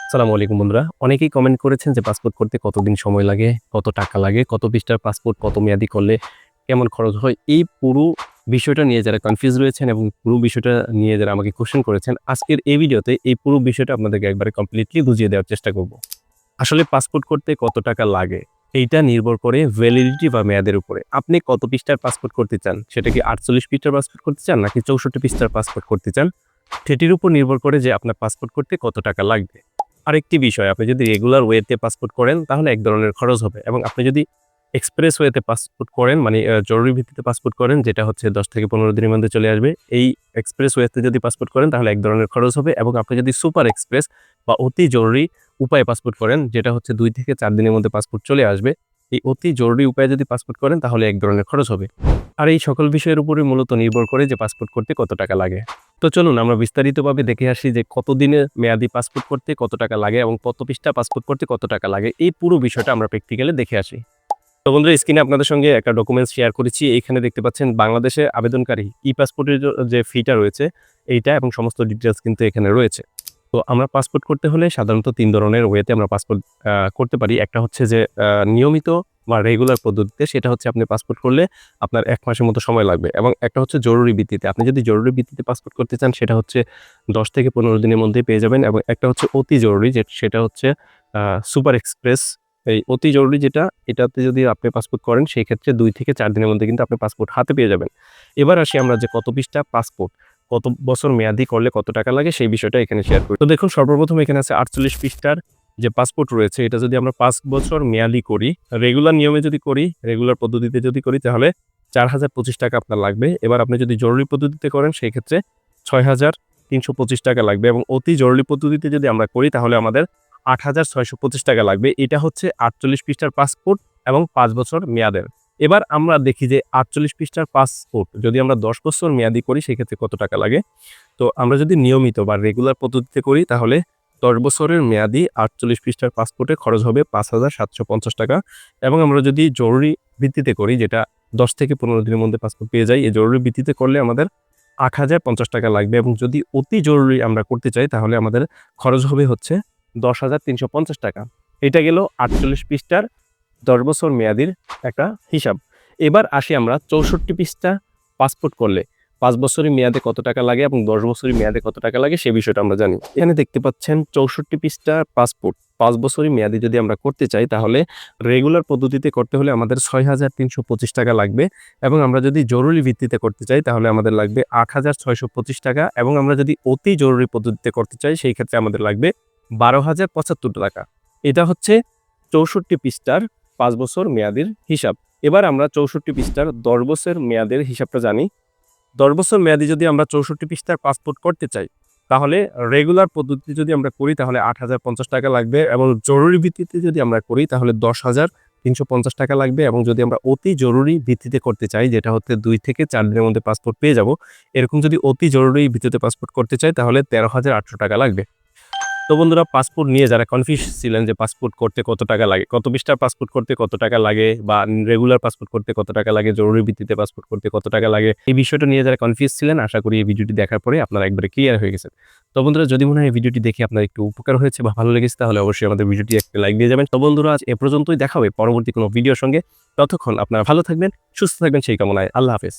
আসসালামু আলাইকুম বন্ধুরা। অনেকেই কমেন্ট করেছেন যে পাসপোর্ট করতে কতদিন সময় লাগে, কত টাকা লাগে, কত পৃষ্ঠার পাসপোর্ট, কত মেয়াদি করলে কেমন খরচ হয়? এই পুরো বিষয়টা নিয়ে যারা কনফিউজ রয়েছেন এবং পুরো বিষয়টা নিয়ে যারা আমাকে কোয়েশ্চেন করেছেন, আজকের এই ভিডিওতে এই পুরো বিষয়টা আপনাদেরকে একবারে কমপ্লিটলি বুঝিয়ে দেওয়ার চেষ্টা করব। আসলে পাসপোর্ট করতে কত টাকা লাগে? এইটা নির্ভর করে ভ্যালিডিটি বা মেয়াদের উপরে। আপনি কত পৃষ্ঠার পাসপোর্ট করতে চান? সেটা কি ৪৮ পৃষ্ঠার পাসপোর্ট করতে চান নাকি ৬৪ পৃষ্ঠার পাসপোর্ট করতে চান? সেটির উপর নির্ভর করে যে আপনার পাসপোর্ট করতে কত টাকা লাগবে। আরেকটি বিষয়, আপনি যদি রেগুলার ওয়েতে পাসপোর্ট করেন তাহলে এক ধরনের খরচ হবে এবং আপনি যদি এক্সপ্রেস ওয়েতে পাসপোর্ট করেন মানে জরুরি ভিত্তিতে পাসপোর্ট করেন যেটা হচ্ছে ১০ থেকে ১৫ দিনের মধ্যে চলে আসবে। এই এক্সপ্রেস ওয়েতে যদি পাসপোর্ট করেন তাহলে এক ধরনের খরচ হবে এবং আপনি যদি সুপার এক্সপ্রেস বা অতি জরুরি উপায়ে পাসপোর্ট করেন যেটা হচ্ছে ২ থেকে ৪ দিনের মধ্যে পাসপোর্ট চলে আসবে। এই অতি জরুরি উপায়ে যদি পাসপোর্ট করেন তাহলে এক ধরনের খরচ হবে। আর এই সকল বিষয়ের উপরে মূলত নির্ভর করে যে পাসপোর্ট করতে কত টাকা লাগে। তো চলুন আমরা বিস্তারিতভাবে দেখে আসি যে কতদিনের মেয়াদি পাসপোর্ট করতে কত টাকা লাগে এবং কত পৃষ্ঠা পাসপোর্ট করতে কত টাকা লাগে। এই পুরো বিষয়টা আমরা প্র্যাকটিক্যালি দেখে আসি। তো বন্ধুরা, স্ক্রিনে আপনাদের সঙ্গে একটা ডকুমেন্টস শেয়ার করেছি। এইখানে দেখতে পাচ্ছেন বাংলাদেশে আবেদনকারী পাসপোর্টের যে ফিটা রয়েছে এইটা এবং সমস্ত ডিটেইলস কিন্তু এখানে রয়েছে। তো আমরা পাসপোর্ট করতে হলে সাধারণত ৩ ধরনের ওয়েতে আমরা পাসপোর্ট করতে পারি। একটা হচ্ছে যে নিয়মিত বা রেগুলার পদ্ধতিতে, সেটা হচ্ছে আপনি পাসপোর্ট করলে আপনার ১ মাসের মতো সময় লাগবে এবং একটা হচ্ছে জরুরি ভিত্তিতে। আপনি যদি জরুরি ভিত্তিতে পাসপোর্ট করতে চান সেটা হচ্ছে ১০ থেকে ১৫ দিনের মধ্যেই পেয়ে যাবেন এবং একটা হচ্ছে অতি জরুরি সেটা হচ্ছে সুপার এক্সপ্রেস। এই অতি জরুরি যেটা, এটাতে যদি আপনি পাসপোর্ট করেন সেই ক্ষেত্রে ২ থেকে ৪ দিনের মধ্যে কিন্তু আপনি পাসপোর্ট হাতে পেয়ে যাবেন। এবার আসি আমরা যে কত পৃষ্ঠা পাসপোর্ট, কত বছর মেয়াদি করলে কত টাকা লাগে সেই বিষয়টা এখানে শেয়ার করি। তো দেখুন, সর্বপ্রথম এখানে আছে ৪৮ পৃষ্ঠার যে পাসপোর্ট রয়েছে, এটা যদি আমরা ৫ বছর মেয়াদি করি, রেগুলার নিয়মে যদি করি, রেগুলার পদ্ধতিতে যদি করি তাহলে ৳৪,০২৫ আপনার লাগবে। এবার আপনি যদি জরুরি পদ্ধতিতে করেন সেই ক্ষেত্রে ৳৬,৩২৫ লাগবে এবং অতি জরুরি পদ্ধতিতে যদি আমরা করি তাহলে আমাদের ৳৮,৬২৫ লাগবে। এটা হচ্ছে ৪৮ পৃষ্ঠার পাসপোর্ট এবং ৫ বছর মেয়াদের। এবার আমরা দেখি যে ৪৮ পৃষ্ঠার পাসপোর্ট যদি আমরা ১০ বছর মেয়াদি করি সেক্ষেত্রে কত টাকা লাগে। তো আমরা যদি নিয়মিত বা রেগুলার পদ্ধতিতে করি তাহলে ১০ বছরের মেয়াদি ৪৮ পৃষ্ঠার পাসপোর্টে খরচ হবে ৳৫,৭৫০ এবং আমরা যদি জরুরি ভিত্তিতে করি, যেটা ১০ থেকে ১৫ দিনের মধ্যে পাসপোর্ট পেয়ে যাই, এই জরুরি ভিত্তিতে করলে আমাদের ৳৮,০৫০ লাগবে এবং যদি অতি জরুরি আমরা করতে চাই তাহলে আমাদের খরচ হবে হচ্ছে ৳১০,৩৫০। এটা গেল ৪৮ পৃষ্ঠার ১০ বছর মেয়াদির একটা হিসাব। এবার আসি আমরা ৬৪ পৃষ্ঠা পাসপোর্ট করলে ৫ বছরের মেয়াদে কত টাকা লাগে এবং ১০ বছরের মেয়াদে কত টাকা লাগে সে বিষয়টা আমরা জানি। এখানে দেখতে পাচ্ছেন ৬৪ পৃষ্ঠার পাসপোর্ট ৫ বছরের মেয়াদি যদি আমরা করতে চাই তাহলে রেগুলার পদ্ধতিতে করতে হলে আমাদের ৳৬,৩২৫ লাগবে এবং আমরা যদি জরুরি ভিত্তিতে করতে চাই তাহলে আমাদের লাগবে ৳৮,৬২৫ এবং আমরা যদি অতি জরুরি পদ্ধতিতে করতে চাই সেই ক্ষেত্রে আমাদের লাগবে ৳১২,০৭৫। এটা হচ্ছে ৬৪ পৃষ্ঠার ৫ বছর মেয়াদের হিসাব। এবার আমরা ৬৪ পৃষ্ঠার ১০ বছর মেয়াদের হিসাবটা জানি। ১০ বছর মেয়াদি যদি আমরা ৬৪ পৃষ্ঠার পাসপোর্ট করতে চাই, তাহলে রেগুলার পদ্ধতিতে যদি আমরা করি তাহলে ৳৮,০৫০ লাগবে এবং জরুরি ভিত্তিতে যদি আমরা করি তাহলে ৳১০,৩৫০ লাগবে এবং যদি আমরা অতি জরুরি ভিত্তিতে করতে চাই, যেটা হচ্ছে ২ থেকে ৪ দিনের মধ্যে পাসপোর্ট পেয়ে যাব, এরকম যদি অতি জরুরি ভিত্তিতে পাসপোর্ট করতে চাই তাহলে ৳১৩,৮০০ লাগবে। তো বন্ধুরা, পাসপোর্ট নিয়ে যারা কনফিউজ ছিলেন যে পাসপোর্ট করতে কত টাকা লাগে, কত পৃষ্ঠার পাসপোর্ট করতে কত টাকা লাগে বা রেগুলার পাসপোর্ট করতে কত টাকা লাগে, জরুরি ভিত্তিতে পাসপোর্ট করতে কত টাকা লাগে, এই বিষয়টা নিয়ে যারা কনফিউজ ছিলেন আশা করি এই ভিডিওটি দেখার পরে আপনারা একবারে ক্লিয়ার হয়ে গেছেন। তো বন্ধুরা, যদি মনে হয় এই ভিডিওটি দেখে আপনার একটু উপকার হয়েছে বা ভালো লেগেছে তাহলে অবশ্যই আমাদের ভিডিওটি একটা লাইক দিয়ে যাবেন। তো বন্ধুরা, আজ এ পর্যন্তই, দেখা হবে পরবর্তী কোনো ভিডিওর সঙ্গে। ততক্ষণ আপনারা ভালো থাকবেন, সুস্থ থাকবেন সেই কামনায়। আল্লাহ হাফেজ।